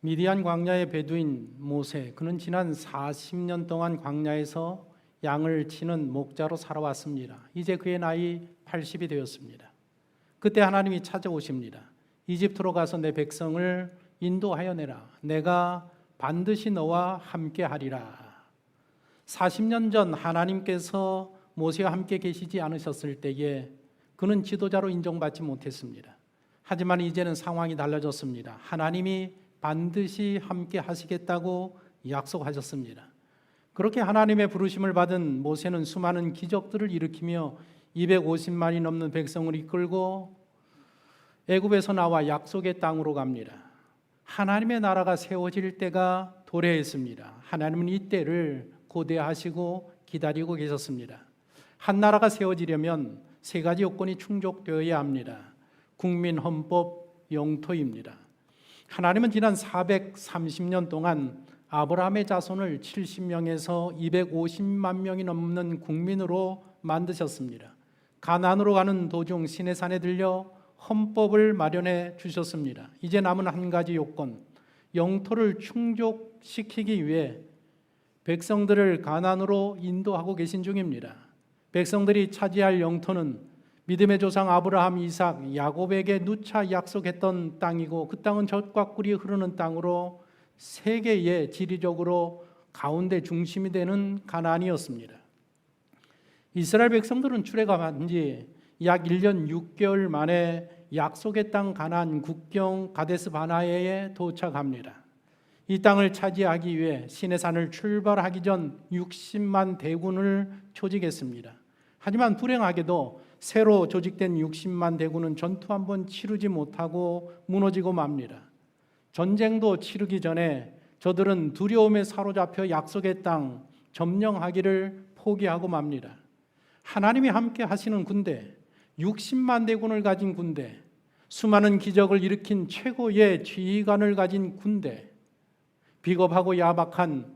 미디안 광야의 베두인 모세, 그는 지난 40년 동안 광야에서 양을 치는 목자로 살아왔습니다. 이제 그의 나이 80이 되었습니다. 그때 하나님이 찾아오십니다. 이집트로 가서 내 백성을 인도하여 내라. 내가 반드시 너와 함께 하리라. 40년 전 하나님께서 모세와 함께 계시지 않으셨을 때에 그는 지도자로 인정받지 못했습니다. 하지만 이제는 상황이 달라졌습니다. 하나님이 반드시 함께 하시겠다고 약속하셨습니다. 그렇게 하나님의 부르심을 받은 모세는 수많은 기적들을 일으키며 250만이 넘는 백성을 이끌고 애굽에서 나와 약속의 땅으로 갑니다. 하나님의 나라가 세워질 때가 도래했습니다. 하나님은 이 때를 고대하시고 기다리고 계셨습니다. 한 나라가 세워지려면 세 가지 요건이 충족되어야 합니다. 국민, 헌법, 영토입니다. 하나님은 지난 430년 동안 아브라함의 자손을 70명에서 250만 명이 넘는 국민으로 만드셨습니다. 가나안으로 가는 도중 시내산에 들려 헌법을 마련해 주셨습니다. 이제 남은 한 가지 요건, 영토를 충족시키기 위해 백성들을 가나안으로 인도하고 계신 중입니다. 백성들이 차지할 영토는 믿음의 조상 아브라함, 이삭, 야곱에게 누차 약속했던 땅이고 그 땅은 젖과 꿀이 흐르는 땅으로 세계의 지리적으로 가운데 중심이 되는 가나안이었습니다. 이스라엘 백성들은 출애굽한 지 약 1년 6개월 만에 약속의 땅 가나안 국경 가데스 바네아에 도착합니다. 이 땅을 차지하기 위해 시내산을 출발하기 전 60만 대군을 조직했습니다. 하지만 불행하게도 새로 조직된 60만 대군은 전투 한 번 치르지 못하고 무너지고 맙니다. 전쟁도 치르기 전에 저들은 두려움에 사로잡혀 약속의 땅 점령하기를 포기하고 맙니다. 하나님이 함께 하시는 군대, 60만 대군을 가진 군대, 수많은 기적을 일으킨 최고의 지휘관을 가진 군대, 비겁하고 야박한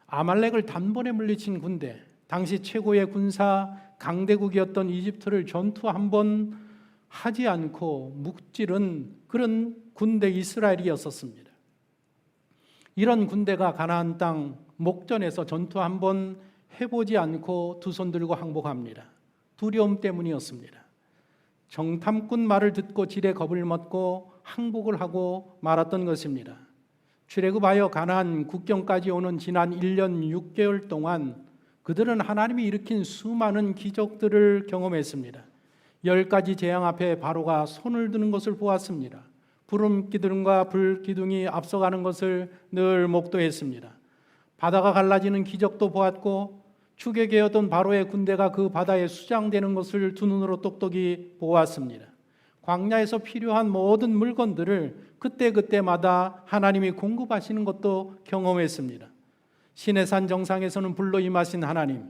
아말렉을 단번에 물리친 군대, 당시 최고의 군사 강대국이었던 이집트를 전투 한 번 하지 않고 묵찌른 그런 군대 이스라엘이었었습니다. 이런 군대가 가나안 땅 목전에서 전투 한 번 해보지 않고 두 손 들고 항복합니다. 두려움 때문이었습니다. 정탐꾼 말을 듣고 지레 겁을 먹고 항복을 하고 말았던 것입니다. 출애굽하여 가나안 국경까지 오는 지난 1년 6개월 동안 그들은 하나님이 일으킨 수많은 기적들을 경험했습니다. 10가지 재앙 앞에 바로가 손을 드는 것을 보았습니다. 구름 기둥과 불 기둥이 앞서가는 것을 늘 목도했습니다. 바다가 갈라지는 기적도 보았고 추격이었던 바로의 군대가 그 바다에 수장되는 것을 두 눈으로 똑똑히 보았습니다. 광야에서 필요한 모든 물건들을 그때그때마다 하나님이 공급하시는 것도 경험했습니다. 시내산 정상에서는 불로 임하신 하나님,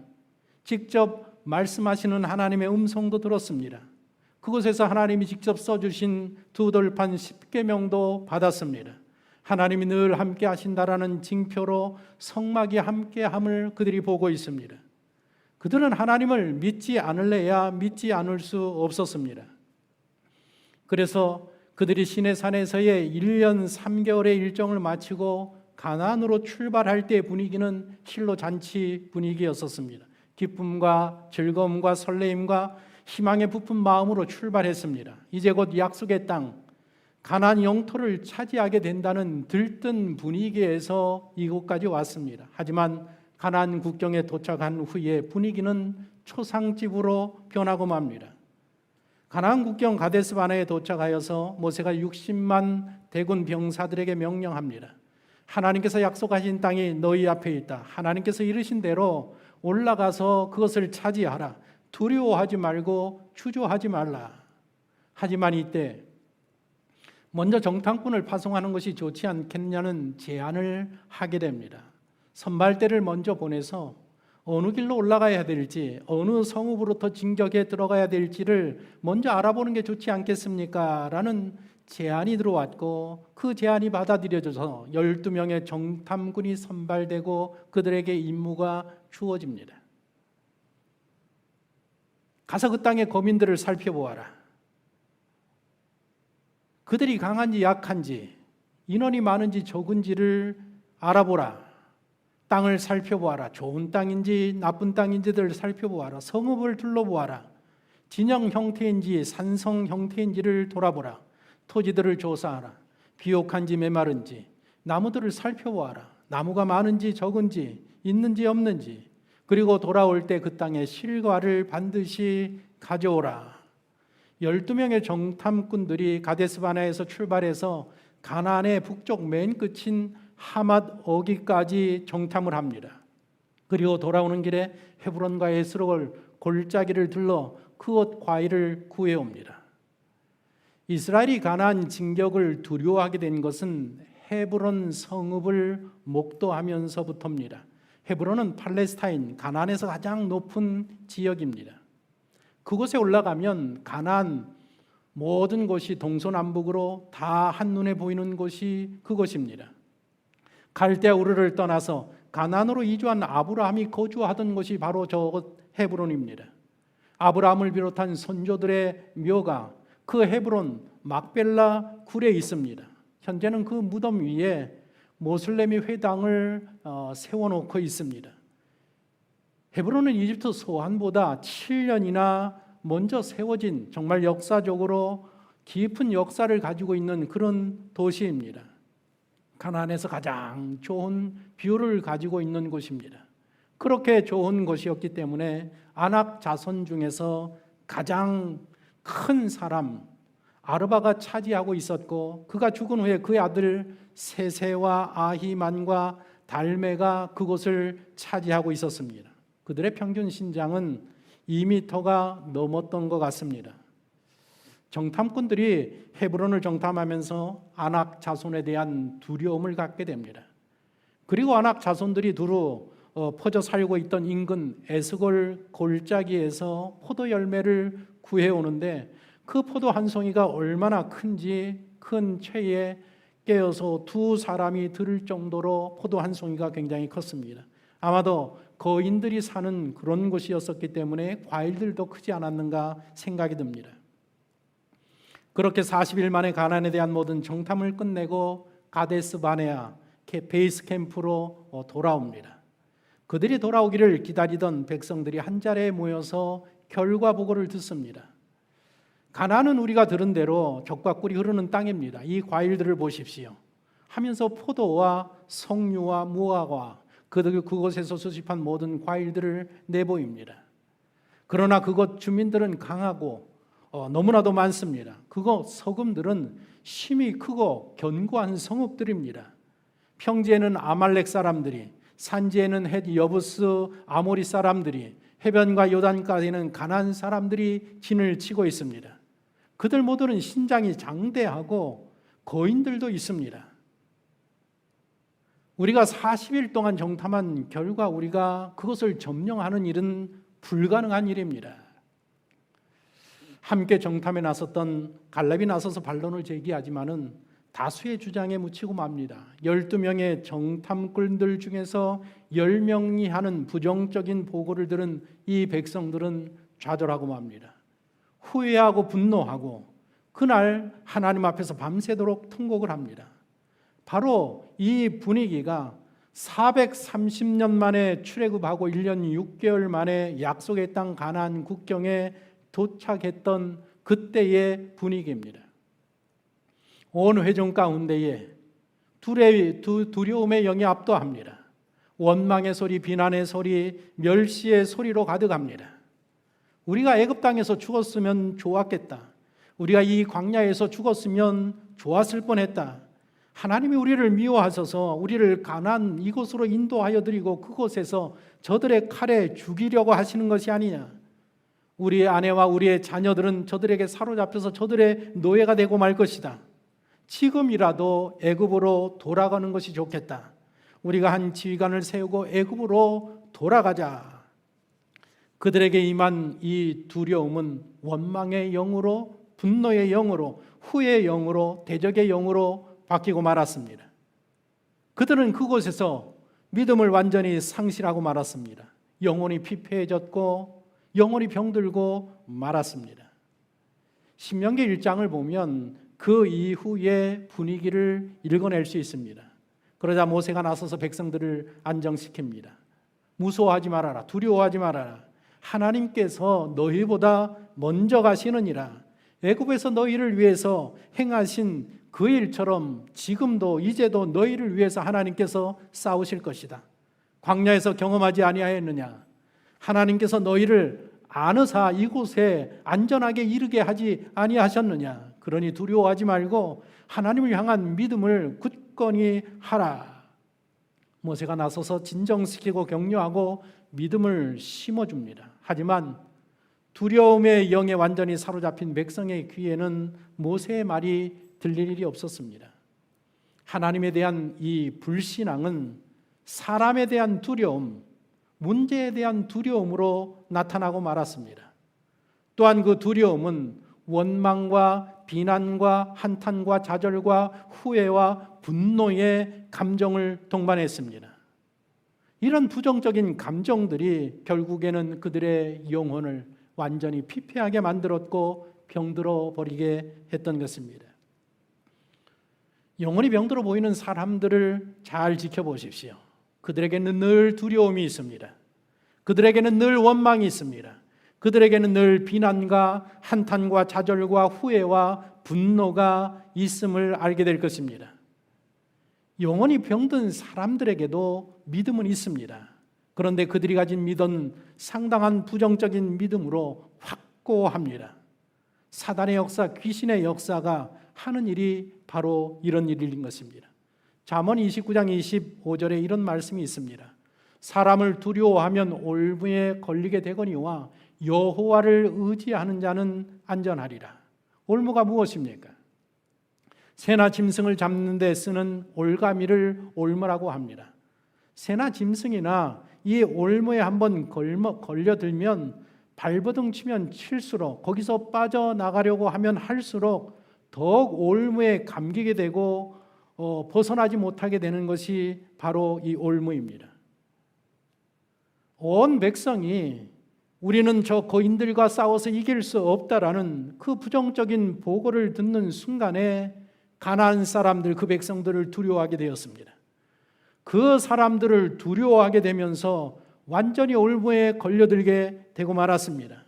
직접 말씀하시는 하나님의 음성도 들었습니다. 그곳에서 하나님이 직접 써주신 두 돌판 10계명도 받았습니다. 하나님이 늘 함께 하신다라는 징표로 성막이 함께함을 그들이 보고 있습니다. 그들은 하나님을 믿지 않을래야 믿지 않을 수 없었습니다. 그래서 그들이 시내산에서의 1년 3개월의 일정을 마치고 가나안으로 출발할 때의 분위기는 실로 잔치 분위기였었습니다. 기쁨과 즐거움과 설레임과 희망에 부푼 마음으로 출발했습니다. 이제 곧 약속의 땅 가나안 영토를 차지하게 된다는 들뜬 분위기에서 이곳까지 왔습니다. 하지만 가나안 국경에 도착한 후에 분위기는 초상집으로 변하고 맙니다. 가나안 국경 가데스 바네아에 도착하여서 모세가 60만 대군 병사들에게 명령합니다. 하나님께서 약속하신 땅이 너희 앞에 있다. 하나님께서 이르신 대로 올라가서 그것을 차지하라. 두려워하지 말고 주저하지 말라. 하지만 이때 먼저 정탐꾼을 파송하는 것이 좋지 않겠냐는 제안을 하게 됩니다. 선발대를 먼저 보내서 어느 길로 올라가야 될지, 어느 성읍으로부터 진격에 들어가야 될지를 먼저 알아보는 게 좋지 않겠습니까? 라는 제안이 들어왔고 그 제안이 받아들여져서 12명의 정탐꾼이 선발되고 그들에게 임무가 주어집니다. 가서 그 땅의 거민들을 살펴보아라. 그들이 강한지 약한지, 인원이 많은지 적은지를 알아보라. 땅을 살펴보아라. 좋은 땅인지 나쁜 땅인지를 살펴보아라. 성읍을 둘러보아라. 진영 형태인지 산성 형태인지를 돌아보라. 토지들을 조사하라. 비옥한지 메마른지 나무들을 살펴보아라. 나무가 많은지 적은지 있는지 없는지, 그리고 돌아올 때 그 땅의 실과를 반드시 가져오라. 12명의 정탐꾼들이 가데스바네아에서 출발해서 가나안의 북쪽 맨 끝인 하맛 어기까지 정탐을 합니다. 그리고 돌아오는 길에 헤브론과 에스록을 골짜기를 들러 그곳 과일을 구해옵니다. 이스라엘이 가나안 진격을 두려워하게 된 것은 헤브론 성읍을 목도하면서부터입니다. 헤브론은 팔레스타인 가나안에서 가장 높은 지역입니다. 그곳에 올라가면 가나안 모든 곳이 동서남북으로 다 한눈에 보이는 곳이 그곳입니다. 갈대아 우르를 떠나서 가나안으로 이주한 아브라함이 거주하던 곳이 바로 저곳 헤브론입니다. 아브라함을 비롯한 선조들의 묘가 그 헤브론 막벨라 굴에 있습니다. 현재는 그 무덤 위에 모슬레미 회당을 세워놓고 있습니다. 헤브론은 이집트 소환보다 7년이나 먼저 세워진 정말 역사적으로 깊은 역사를 가지고 있는 그런 도시입니다. 가나안에서 가장 좋은 뷰를 가지고 있는 곳입니다. 그렇게 좋은 곳이었기 때문에 아낙 자손 중에서 가장 큰 사람 아르바가 차지하고 있었고, 그가 죽은 후에 그의 아들 세세와 아히만과 달메가 그곳을 차지하고 있었습니다. 그들의 평균 신장은 2m가 넘었던 것 같습니다. 정탐꾼들이 헤브론을 정탐하면서 아낙 자손에 대한 두려움을 갖게 됩니다. 그리고 아낙 자손들이 두루 퍼져 살고 있던 인근 에스골 골짜기에서 포도 열매를 구해오는데, 그 포도 한 송이가 얼마나 큰지 큰 채에 깨어서 두 사람이 들을 정도로 포도 한 송이가 굉장히 컸습니다. 아마도 거인들이 사는 그런 곳이었었기 때문에 과일들도 크지 않았는가 생각이 듭니다. 그렇게 40일 만에 가나안에 대한 모든 정탐을 끝내고 가데스 바네아 베이스 캠프로 돌아옵니다. 그들이 돌아오기를 기다리던 백성들이 한자리에 모여서 결과 보고를 듣습니다. 가나안은 우리가 들은 대로 젖과 꿀이 흐르는 땅입니다. 이 과일들을 보십시오 하면서 포도와 석류와 무화과 그곳에서 수집한 모든 과일들을 내보입니다. 그러나 그곳 주민들은 강하고 너무나도 많습니다. 그곳 서금들은 심이 크고 견고한 성읍들입니다. 평지에는 아말렉 사람들이, 산지에는 헷 여부스 아모리 사람들이, 해변과 요단가에는 가나안 사람들이 진을 치고 있습니다. 그들 모두는 신장이 장대하고 거인들도 있습니다. 우리가 40일 동안 정탐한 결과 우리가 그것을 점령하는 일은 불가능한 일입니다. 함께 정탐에 나섰던 갈렙이 나서서 반론을 제기하지만은 다수의 주장에 묻히고 맙니다. 12명의 정탐꾼들 중에서 10명이 하는 부정적인 보고를 들은 이 백성들은 좌절하고 맙니다. 후회하고 분노하고 그날 하나님 앞에서 밤새도록 통곡을 합니다. 바로 이 분위기가 430년 만에 출애굽하고 1년 6개월 만에 약속의 땅 가나안 국경에 도착했던 그때의 분위기입니다. 온 회중 가운데에 두려움의 영이 압도합니다. 원망의 소리, 비난의 소리, 멸시의 소리로 가득합니다. 우리가 애굽 땅에서 죽었으면 좋았겠다. 우리가 이 광야에서 죽었으면 좋았을 뻔했다. 하나님이 우리를 미워하셔서 우리를 가나안 이곳으로 인도하여 드리고 그곳에서 저들의 칼에 죽이려고 하시는 것이 아니냐. 우리의 아내와 우리의 자녀들은 저들에게 사로잡혀서 저들의 노예가 되고 말 것이다. 지금이라도 애굽으로 돌아가는 것이 좋겠다. 우리가 한 지휘관을 세우고 애굽으로 돌아가자. 그들에게 임한 이 두려움은 원망의 영으로, 분노의 영으로, 후회의 영으로, 대적의 영으로 바뀌고 말았습니다. 그들은 그곳에서 믿음을 완전히 상실하고 말았습니다. 영혼이 피폐해졌고 영혼이 병들고 말았습니다. 신명기 1장을 보면 그 이후의 분위기를 읽어낼 수 있습니다. 그러자 모세가 나서서 백성들을 안정시킵니다. 무서워하지 말아라. 두려워하지 말아라. 하나님께서 너희보다 먼저 가시느니라. 애굽에서 너희를 위해서 행하신 그 일처럼 지금도 이제도 너희를 위해서 하나님께서 싸우실 것이다. 광야에서 경험하지 아니하였느냐? 하나님께서 너희를 아느사 이곳에 안전하게 이르게 하지 아니하셨느냐? 그러니 두려워하지 말고 하나님을 향한 믿음을 굳건히 하라. 모세가 나서서 진정시키고 격려하고 믿음을 심어줍니다. 하지만 두려움의 영에 완전히 사로잡힌 백성의 귀에는 모세의 말이 들릴 일이 없었습니다. 하나님에 대한 이 불신앙은 사람에 대한 두려움, 문제에 대한 두려움으로 나타나고 말았습니다. 또한 그 두려움은 원망과 비난과 한탄과 좌절과 후회와 분노의 감정을 동반했습니다. 이런 부정적인 감정들이 결국에는 그들의 영혼을 완전히 피폐하게 만들었고 병들어 버리게 했던 것입니다. 영혼이 병들어 보이는 사람들을 잘 지켜보십시오. 그들에게는 늘 두려움이 있습니다. 그들에게는 늘 원망이 있습니다. 그들에게는 늘 비난과 한탄과 좌절과 후회와 분노가 있음을 알게 될 것입니다. 영혼이 병든 사람들에게도 믿음은 있습니다. 그런데 그들이 가진 믿음은 상당한 부정적인 믿음으로 확고합니다. 사단의 역사, 귀신의 역사가 하는 일이 바로 이런 일인 것입니다. 잠언 29장 25절에 이런 말씀이 있습니다. 사람을 두려워하면 올무에 걸리게 되거니와 여호와를 의지하는 자는 안전하리라. 올무가 무엇입니까? 새나 짐승을 잡는 데 쓰는 올가미를 올무라고 합니다. 새나 짐승이나 이 올무에 한번 걸려들면 발버둥 치면 칠수록 거기서 빠져나가려고 하면 할수록 더욱 올무에 감기게 되고 벗어나지 못하게 되는 것이 바로 이 올무입니다. 온 백성이 우리는 저 거인들과 싸워서 이길 수 없다라는 그 부정적인 보고를 듣는 순간에 가나안 사람들, 그 백성들을 두려워하게 되었습니다. 그 사람들을 두려워하게 되면서 완전히 올무에 걸려들게 되고 말았습니다.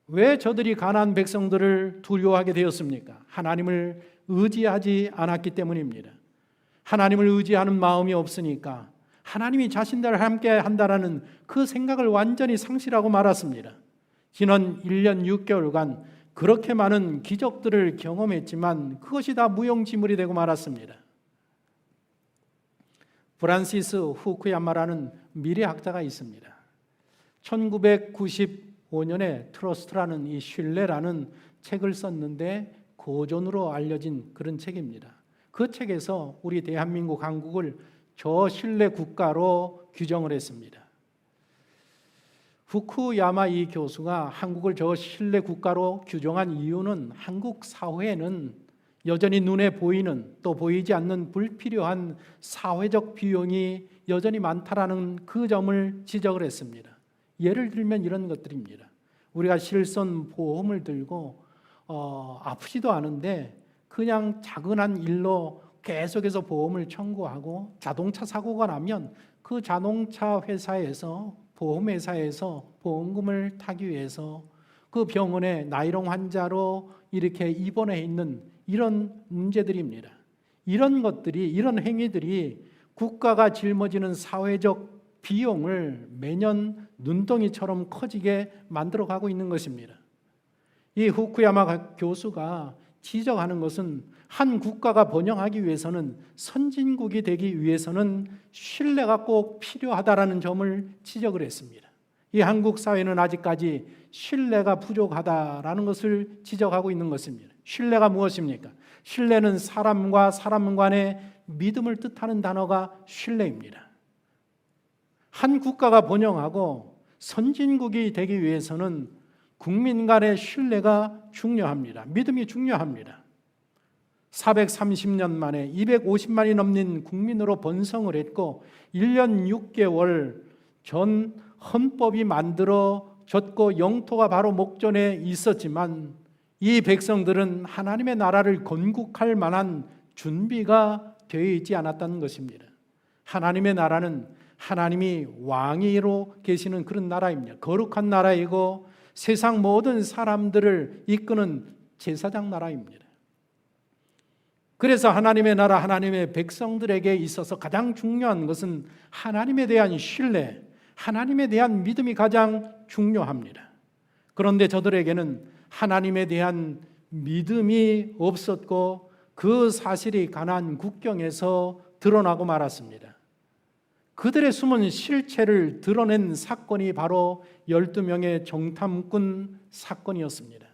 왜 저들이 가나안 백성들을 두려워하게 되었습니까? 하나님을 의지하지 않았기 때문입니다. 하나님을 의지하는 마음이 없으니까 하나님이 자신들을 함께 한다라는 그 생각을 완전히 상실하고 말았습니다. 지난 1년 6개월간 그렇게 많은 기적들을 경험했지만 그것이 다 무용지물이 되고 말았습니다. 프란시스 후쿠야마라는 미래학자가 있습니다. 1995년에 트러스트라는 이 신뢰라는 책을 썼는데 고전으로 알려진 그런 책입니다. 그 책에서 우리 대한민국, 한국을 저신뢰 국가로 규정을 했습니다. 후쿠야마 이 교수가 한국을 저신뢰 국가로 규정한 이유는 한국 사회는 여전히 눈에 보이는 또 보이지 않는 불필요한 사회적 비용이 여전히 많다라는 그 점을 지적을 했습니다. 예를 들면 이런 것들입니다. 우리가 실손 보험을 들고 아프지도 않은데 그냥 작은 일로 계속해서 보험을 청구하고 자동차 사고가 나면 그 자동차 회사에서 보험회사에서 보험금을 타기 위해서 그 병원에 나이롱 환자로 이렇게 입원해 있는 이런 문제들입니다. 이런 것들이, 이런 행위들이 국가가 짊어지는 사회적 비용을 매년 눈덩이처럼 커지게 만들어가고 있는 것입니다. 이 후쿠야마 교수가 지적하는 것은 한 국가가 번영하기 위해서는, 선진국이 되기 위해서는 신뢰가 꼭 필요하다라는 점을 지적을 했습니다. 이 한국 사회는 아직까지 신뢰가 부족하다라는 것을 지적하고 있는 것입니다. 신뢰가 무엇입니까? 신뢰는 사람과 사람 간의 믿음을 뜻하는 단어가 신뢰입니다. 한 국가가 번영하고 선진국이 되기 위해서는 국민 간의 신뢰가 중요합니다. 믿음이 중요합니다. 430년 만에 250만이 넘는 국민으로 번성을 했고 1년 6개월 전 헌법이 만들어졌고 영토가 바로 목전에 있었지만 이 백성들은 하나님의 나라를 건국할 만한 준비가 되어 있지 않았다는 것입니다. 하나님의 나라는 하나님이 왕위로 계시는 그런 나라입니다. 거룩한 나라이고 세상 모든 사람들을 이끄는 제사장 나라입니다. 그래서 하나님의 나라, 하나님의 백성들에게 있어서 가장 중요한 것은 하나님에 대한 신뢰, 하나님에 대한 믿음이 가장 중요합니다. 그런데 저들에게는 하나님에 대한 믿음이 없었고 그 사실이 가나안 국경에서 드러나고 말았습니다. 그들의 숨은 실체를 드러낸 사건이 바로 12명의 정탐꾼 사건이었습니다.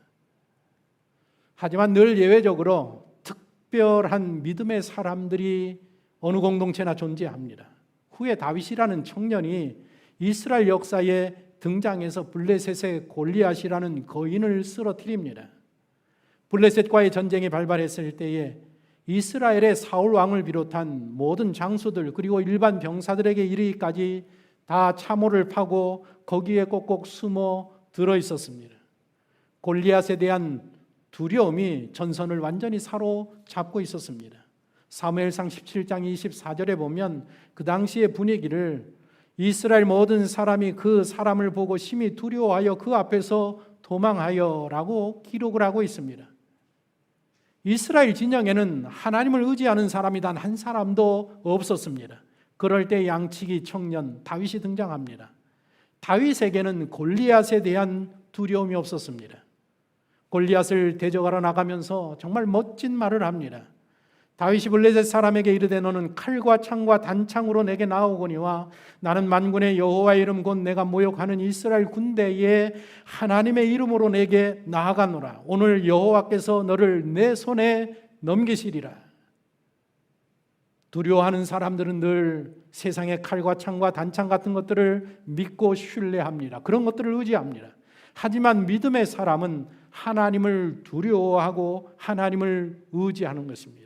하지만 늘 예외적으로 특별한 믿음의 사람들이 어느 공동체나 존재합니다. 후에 다윗이라는 청년이 이스라엘 역사에 등장해서 블레셋의 골리앗이라는 거인을 쓰러뜨립니다. 블레셋과의 전쟁이 발발했을 때에 이스라엘의 사울 왕을 비롯한 모든 장수들 그리고 일반 병사들에게 이르기까지 다 참호를 파고 거기에 꼭꼭 숨어 들어 있었습니다. 골리앗에 대한 두려움이 전선을 완전히 사로잡고 있었습니다. 사무엘상 17장 24절에 보면 그 당시의 분위기를 이스라엘 모든 사람이 그 사람을 보고 심히 두려워하여 그 앞에서 도망하여 라고 기록을 하고 있습니다. 이스라엘 진영에는 하나님을 의지하는 사람이 단 한 사람도 없었습니다. 그럴 때 양치기 청년 다윗이 등장합니다. 다윗에게는 골리앗에 대한 두려움이 없었습니다. 골리앗을 대적하러 나가면서 정말 멋진 말을 합니다. 다윗이 블레셋 사람에게 이르되 너는 칼과 창과 단창으로 내게 나오거니와 나는 만군의 여호와의 이름 곧 내가 모욕하는 이스라엘 군대에 하나님의 이름으로 내게 나아가노라. 오늘 여호와께서 너를 내 손에 넘기시리라. 두려워하는 사람들은 늘 세상의 칼과 창과 단창 같은 것들을 믿고 신뢰합니다. 그런 것들을 의지합니다. 하지만 믿음의 사람은 하나님을 두려워하고 하나님을 의지하는 것입니다.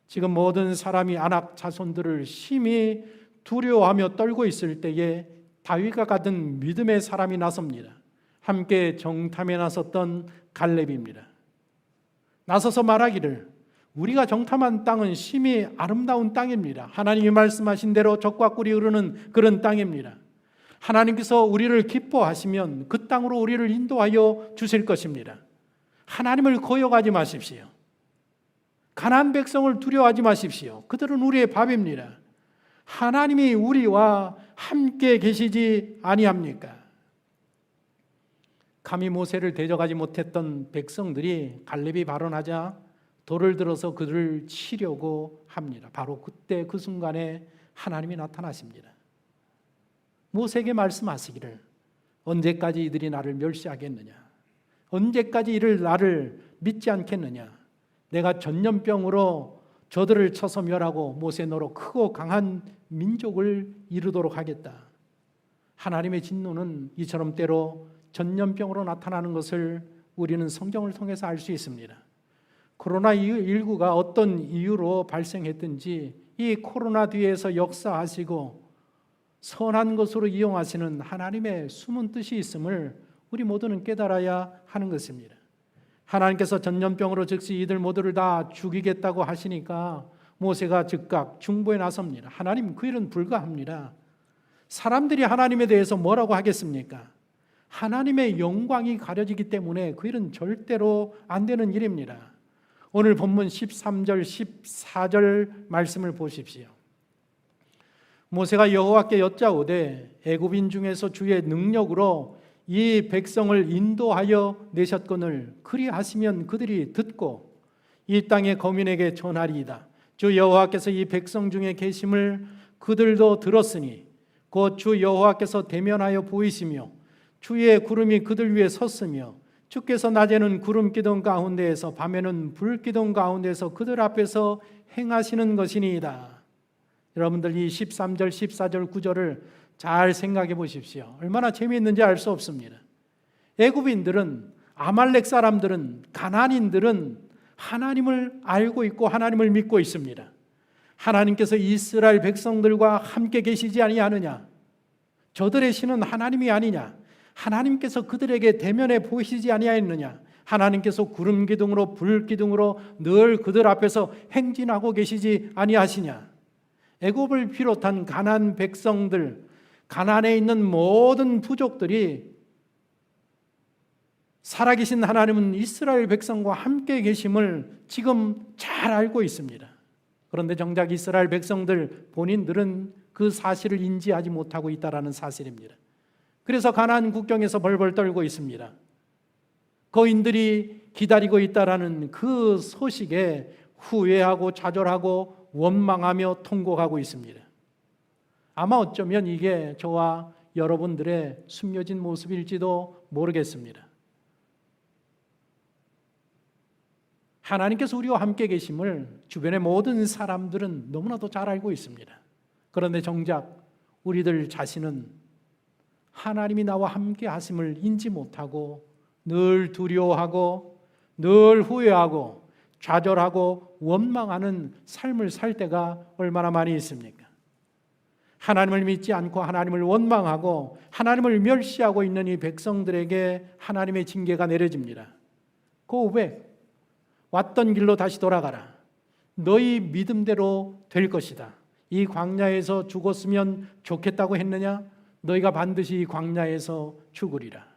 지금 모든 사람이 아낙 자손들을 심히 두려워하며 떨고 있을 때에 다윗과 같은 믿음의 사람이 나섭니다. 함께 정탐에 나섰던 갈렙입니다. 나서서 말하기를 우리가 정탐한 땅은 심히 아름다운 땅입니다. 하나님이 말씀하신 대로 젖과 꿀이 흐르는 그런 땅입니다. 하나님께서 우리를 기뻐하시면 그 땅으로 우리를 인도하여 주실 것입니다. 하나님을 거역하지 마십시오. 가나안 백성을 두려워하지 마십시오. 그들은 우리의 밥입니다. 하나님이 우리와 함께 계시지 아니합니까? 감히 모세를 대적하지 못했던 백성들이 갈렙이 발언하자 돌을 들어서 그를 치려고 합니다. 바로 그때 그 순간에 하나님이 나타나십니다. 모세에게 말씀하시기를 언제까지 이들이 나를 멸시하겠느냐? 언제까지 이를 나를 믿지 않겠느냐? 내가 전염병으로 저들을 쳐서 멸하고 모세 너로 크고 강한 민족을 이루도록 하겠다. 하나님의 진노는 이처럼 때로 전염병으로 나타나는 것을 우리는 성경을 통해서 알 수 있습니다. 코로나19가 어떤 이유로 발생했든지 이 코로나 뒤에서 역사하시고 선한 것으로 이용하시는 하나님의 숨은 뜻이 있음을 우리 모두는 깨달아야 하는 것입니다. 하나님께서 전염병으로 즉시 이들 모두를 다 죽이겠다고 하시니까 모세가 즉각 중보에 나섭니다. 하나님 그 일은 불가합니다. 사람들이 하나님에 대해서 뭐라고 하겠습니까? 하나님의 영광이 가려지기 때문에 그 일은 절대로 안 되는 일입니다. 오늘 본문 13절 14절 말씀을 보십시오. 모세가 여호와께 여짜오되 애굽인 중에서 주의 능력으로 이 백성을 인도하여 내셨거늘 그리하시면 그들이 듣고 이 땅의 거민에게 전하리이다. 주 여호와께서 이 백성 중에 계심을 그들도 들었으니 곧 주 여호와께서 대면하여 보이시며 주의 구름이 그들 위에 섰으며 주께서 낮에는 구름 기둥 가운데에서 밤에는 불 기둥 가운데에서 그들 앞에서 행하시는 것이니이다. 여러분들 이 13절 14절 9절을 잘 생각해 보십시오. 얼마나 재미있는지 알 수 없습니다. 애굽인들은, 아말렉 사람들은, 가나안인들은 하나님을 알고 있고 하나님을 믿고 있습니다. 하나님께서 이스라엘 백성들과 함께 계시지 아니하느냐? 저들의 신은 하나님이 아니냐? 하나님께서 그들에게 대면해 보이시지 아니하였느냐? 하나님께서 구름 기둥으로 불 기둥으로 늘 그들 앞에서 행진하고 계시지 아니하시냐? 애굽을 비롯한 가나안 백성들, 가나안에 있는 모든 부족들이 살아계신 하나님은 이스라엘 백성과 함께 계심을 지금 잘 알고 있습니다. 그런데 정작 이스라엘 백성들 본인들은 그 사실을 인지하지 못하고 있다는 사실입니다. 그래서 가나안 국경에서 벌벌 떨고 있습니다. 거인들이 기다리고 있다라는 그 소식에 후회하고 좌절하고 원망하며 통곡하고 있습니다. 아마 어쩌면 이게 저와 여러분들의 숨겨진 모습일지도 모르겠습니다. 하나님께서 우리와 함께 계심을 주변의 모든 사람들은 너무나도 잘 알고 있습니다. 그런데 정작 우리들 자신은 하나님이 나와 함께 하심을 인지 못하고 늘 두려워하고 늘 후회하고 좌절하고 원망하는 삶을 살 때가 얼마나 많이 있습니까? 하나님을 믿지 않고 하나님을 원망하고 하나님을 멸시하고 있는 이 백성들에게 하나님의 징계가 내려집니다. Go back. 왔던 길로 다시 돌아가라. 너희 믿음대로 될 것이다. 이 광야에서 죽었으면 좋겠다고 했느냐? 너희가 반드시 이 광야에서 죽으리라.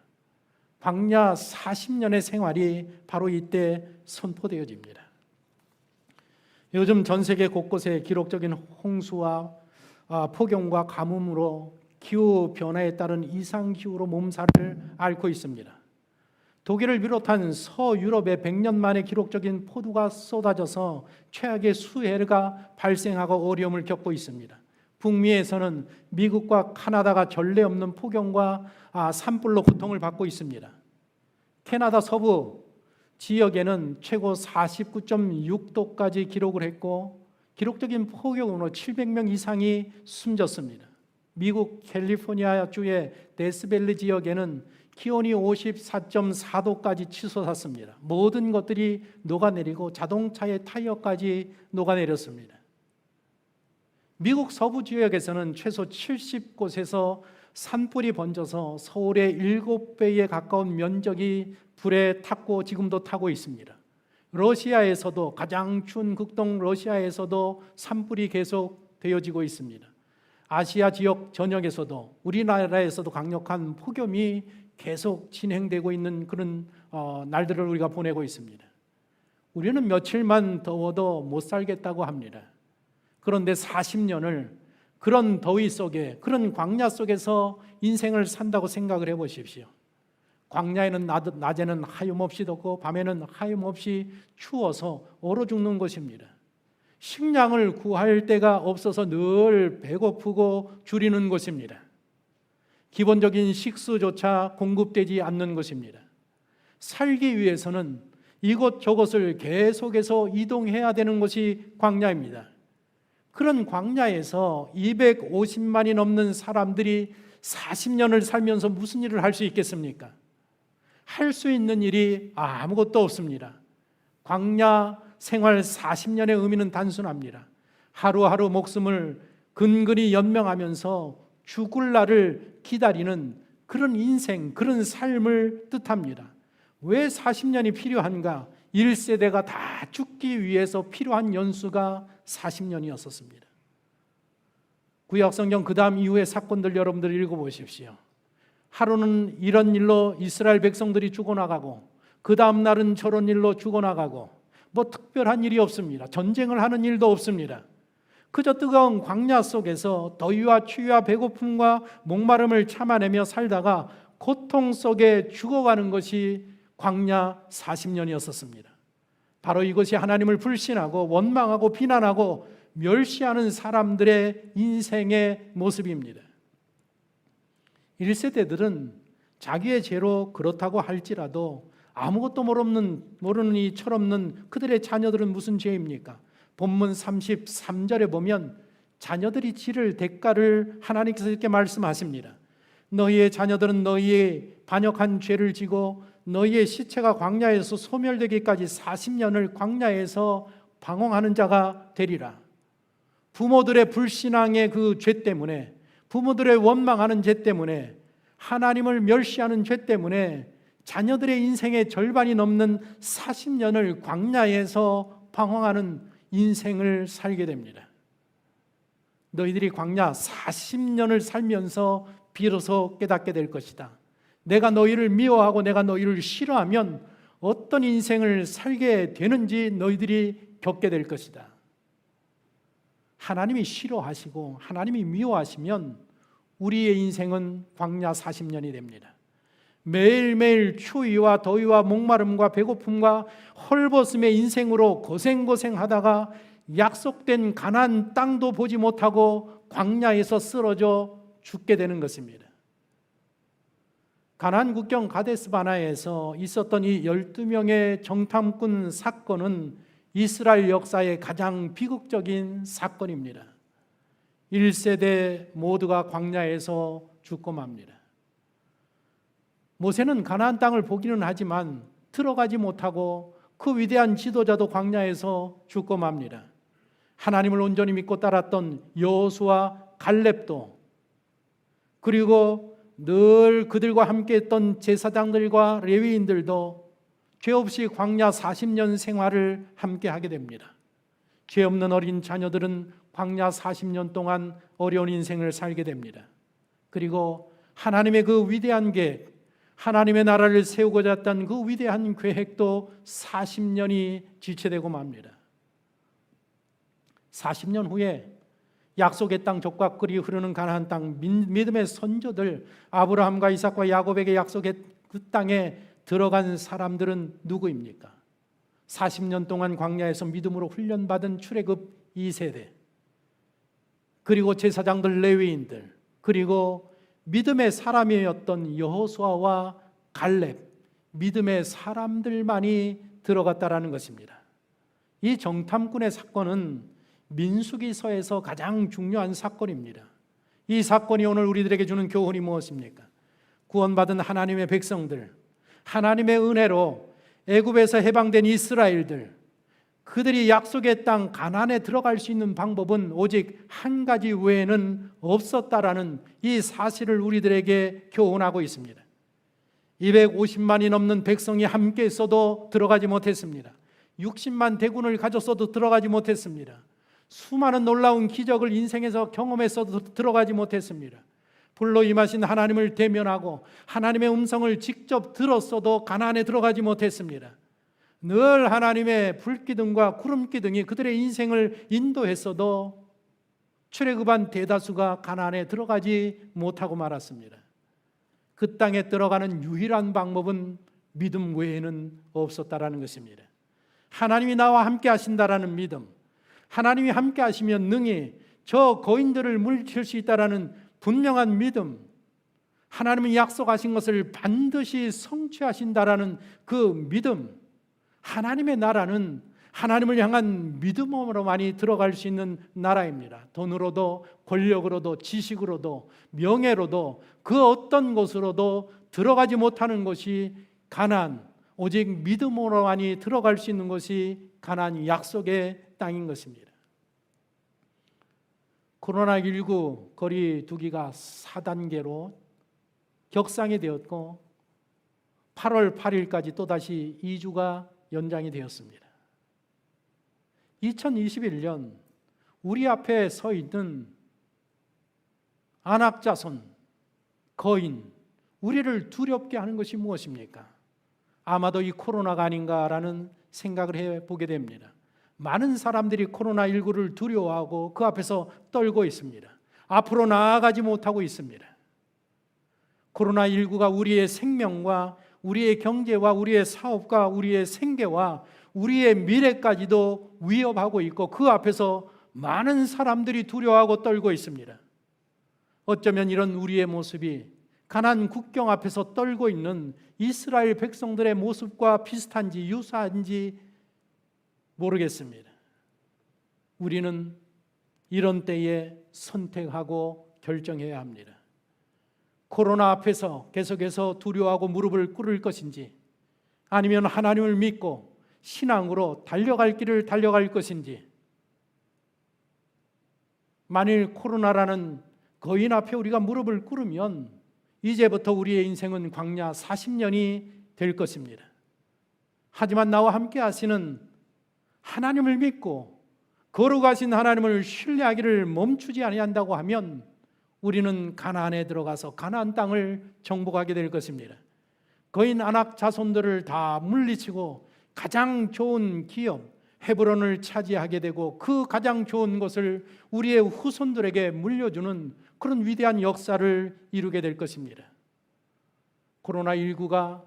광야 40년의 생활이 바로 이때 선포되어집니다. 요즘 전 세계 곳곳에 기록적인 홍수와 폭염과 가뭄으로 기후변화에 따른 이상기후로 몸살을 앓고 있습니다. 독일을 비롯한 서유럽에 100년 만에 기록적인 폭우가 쏟아져서 최악의 수해가 발생하고 어려움을 겪고 있습니다. 북미에서는 미국과 카나다가 전례 없는 폭염과 산불로 고통을 받고 있습니다. 캐나다 서부 지역에는 최고 49.6도까지 기록을 했고 기록적인 폭염으로 700명 이상이 숨졌습니다. 미국 캘리포니아 주의 데스밸리 지역에는 기온이 54.4도까지 치솟았습니다. 모든 것들이 녹아내리고 자동차의 타이어까지 녹아내렸습니다. 미국 서부 지역에서는 최소 70곳에서 산불이 번져서 서울의 7배에 가까운 면적이 불에 탔고 지금도 타고 있습니다. 러시아에서도 가장 추운 극동 러시아에서도 산불이 계속 되어지고 있습니다. 아시아 지역 전역에서도 우리나라에서도 강력한 폭염이 계속 진행되고 있는 그런 날들을 우리가 보내고 있습니다. 우리는 며칠만 더워도 못 살겠다고 합니다. 그런데 40년을 그런 더위 속에 그런 광야 속에서 인생을 산다고 생각을 해보십시오. 광야에는 낮에는 하염없이 덥고 밤에는 하염없이 추워서 얼어 죽는 것입니다. 식량을 구할 데가 없어서 늘 배고프고 줄이는 것입니다. 기본적인 식수조차 공급되지 않는 것입니다. 살기 위해서는 이곳저곳을 계속해서 이동해야 되는 것이 광야입니다. 그런 광야에서 250만이 넘는 사람들이 40년을 살면서 무슨 일을 할 수 있겠습니까? 할 수 있는 일이 아무것도 없습니다. 광야 생활 40년의 의미는 단순합니다. 하루하루 목숨을 근근히 연명하면서 죽을 날을 기다리는 그런 인생, 그런 삶을 뜻합니다. 왜 40년이 필요한가? 1세대가 다 죽기 위해서 필요한 연수가 40년이었었습니다. 구약성경 그 다음 이후의 사건들 여러분들 읽어보십시오. 하루는 이런 일로 이스라엘 백성들이 죽어나가고 그 다음 날은 저런 일로 죽어나가고 뭐 특별한 일이 없습니다. 전쟁을 하는 일도 없습니다. 그저 뜨거운 광야 속에서 더위와 추위와 배고픔과 목마름을 참아내며 살다가 고통 속에 죽어가는 것이 광야 40년이었었습니다. 바로 이것이 하나님을 불신하고 원망하고 비난하고 멸시하는 사람들의 인생의 모습입니다. 1세대들은 자기의 죄로 그렇다고 할지라도 아무것도 모르는 이 철없는 그들의 자녀들은 무슨 죄입니까? 본문 33절에 보면 자녀들이 지를 대가를 하나님께서 이렇게 말씀하십니다. 너희의 자녀들은 너희의 반역한 죄를 지고 너희의 시체가 광야에서 소멸되기까지 40년을 광야에서 방황하는 자가 되리라. 부모들의 불신앙의 그 죄 때문에, 부모들의 원망하는 죄 때문에, 하나님을 멸시하는 죄 때문에 자녀들의 인생의 절반이 넘는 40년을 광야에서 방황하는 인생을 살게 됩니다. 너희들이 광야 40년을 살면서 비로소 깨닫게 될 것이다. 내가 너희를 미워하고 내가 너희를 싫어하면 어떤 인생을 살게 되는지 너희들이 겪게 될 것이다. 하나님이 싫어하시고 하나님이 미워하시면 우리의 인생은 광야 40년이 됩니다. 매일매일 추위와 더위와 목마름과 배고픔과 헐벗음의 인생으로 고생하다가 약속된 가나안 땅도 보지 못하고 광야에서 쓰러져 죽게 되는 것입니다. 가나안 국경 가데스 바네아에서 있었던 이 12명의 정탐꾼 사건은 이스라엘 역사의 가장 비극적인 사건입니다. 1세대 모두가 광야에서 죽고 맙니다. 모세는 가나안 땅을 보기는 하지만 들어가지 못하고 그 위대한 지도자도 광야에서 죽고 맙니다. 하나님을 온전히 믿고 따랐던 여호수아, 갈렙도, 그리고 늘 그들과 함께했던 제사장들과 레위인들도 죄 없이 광야 40년 생활을 함께하게 됩니다. 죄 없는 어린 자녀들은 광야 40년 동안 어려운 인생을 살게 됩니다. 그리고 하나님의 그 위대한 계획, 하나님의 나라를 세우고자 했던 그 위대한 계획도 40년이 지체되고 맙니다. 40년 후에 약속의 땅 젖과 꿀이 흐르는 가나안 땅, 믿음의 선조들 아브라함과 이삭과 야곱에게 약속의 그 땅에 들어간 사람들은 누구입니까? 40년 동안 광야에서 믿음으로 훈련받은 출애굽 2세대, 그리고 제사장들, 레위인들, 그리고 믿음의 사람이었던 여호수아와 갈렙, 믿음의 사람들만이 들어갔다라는 것입니다. 이 정탐꾼의 사건은 민수기서에서 가장 중요한 사건입니다. 이 사건이 오늘 우리들에게 주는 교훈이 무엇입니까? 구원받은 하나님의 백성들, 하나님의 은혜로 애굽에서 해방된 이스라엘들, 그들이 약속의 땅 가나안에 들어갈 수 있는 방법은 오직 한 가지 외에는 없었다라는 이 사실을 우리들에게 교훈하고 있습니다. 250만이 넘는 백성이 함께 있어도 들어가지 못했습니다. 60만 대군을 가졌어도 들어가지 못했습니다. 수많은 놀라운 기적을 인생에서 경험했어도 들어가지 못했습니다. 불로 임하신 하나님을 대면하고 하나님의 음성을 직접 들었어도 가나안에 들어가지 못했습니다. 늘 하나님의 불기둥과 구름기둥이 그들의 인생을 인도했어도 출애굽한 대다수가 가나안에 들어가지 못하고 말았습니다. 그 땅에 들어가는 유일한 방법은 믿음 외에는 없었다라는 것입니다. 하나님이 나와 함께 하신다라는 믿음, 하나님이 함께 하시면 능히 저 거인들을 물리칠 수 있다라는 분명한 믿음, 하나님이 약속하신 것을 반드시 성취하신다라는 그 믿음, 하나님의 나라는 하나님을 향한 믿음으로만이 들어갈 수 있는 나라입니다. 돈으로도 권력으로도 지식으로도 명예로도 그 어떤 것으로도 들어가지 못하는 것이 가나안, 오직 믿음으로만이 들어갈 수 있는 것이 가나안 약속의 땅인 것입니다. 코로나19 거리 두기가 4단계로 격상이 되었고 8월 8일까지 또다시 2주가 연장이 되었습니다. 2021년 우리 앞에 서 있는 안악자손, 거인, 우리를 두렵게 하는 것이 무엇입니까? 아마도 이 코로나가 아닌가라는 생각을 해보게 됩니다. 많은 사람들이 코로나19를 두려워하고 그 앞에서 떨고 있습니다. 앞으로 나아가지 못하고 있습니다. 코로나19가 우리의 생명과 우리의 경제와 우리의 사업과 우리의 생계와 우리의 미래까지도 위협하고 있고 그 앞에서 많은 사람들이 두려워하고 떨고 있습니다. 어쩌면 이런 우리의 모습이 가나안 국경 앞에서 떨고 있는 이스라엘 백성들의 모습과 비슷한지 유사한지 모르겠습니다. 우리는 이런 때에 선택하고 결정해야 합니다. 코로나 앞에서 계속해서 두려워하고 무릎을 꿇을 것인지, 아니면 하나님을 믿고 신앙으로 달려갈 길을 달려갈 것인지. 만일 코로나라는 거인 앞에 우리가 무릎을 꿇으면 이제부터 우리의 인생은 광야 40년이 될 것입니다. 하지만 나와 함께 하시는 하나님을 믿고 거룩하신 하나님을 신뢰하기를 멈추지 아니한다고 하면 우리는 가나안에 들어가서 가나안 땅을 정복하게 될 것입니다. 거인 아낙 자손들을 다 물리치고 가장 좋은 기업 헤브론을 차지하게 되고 그 가장 좋은 것을 우리의 후손들에게 물려주는 그런 위대한 역사를 이루게 될 것입니다. 코로나19가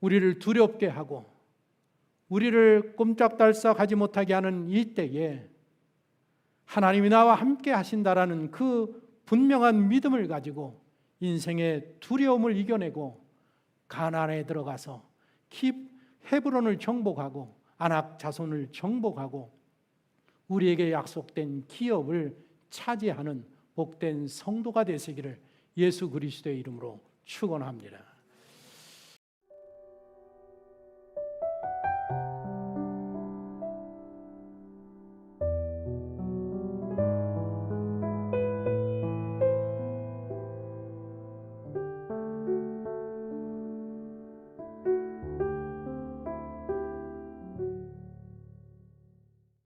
우리를 두렵게 하고 우리를 꼼짝달싹하지 못하게 하는 이 때에 하나님이 나와 함께 하신다라는 그 분명한 믿음을 가지고 인생의 두려움을 이겨내고 가나안에 들어가서 헤브론을 정복하고 아낙 자손을 정복하고 우리에게 약속된 기업을 차지하는 복된 성도가 되시기를 예수 그리스도의 이름으로 축원합니다.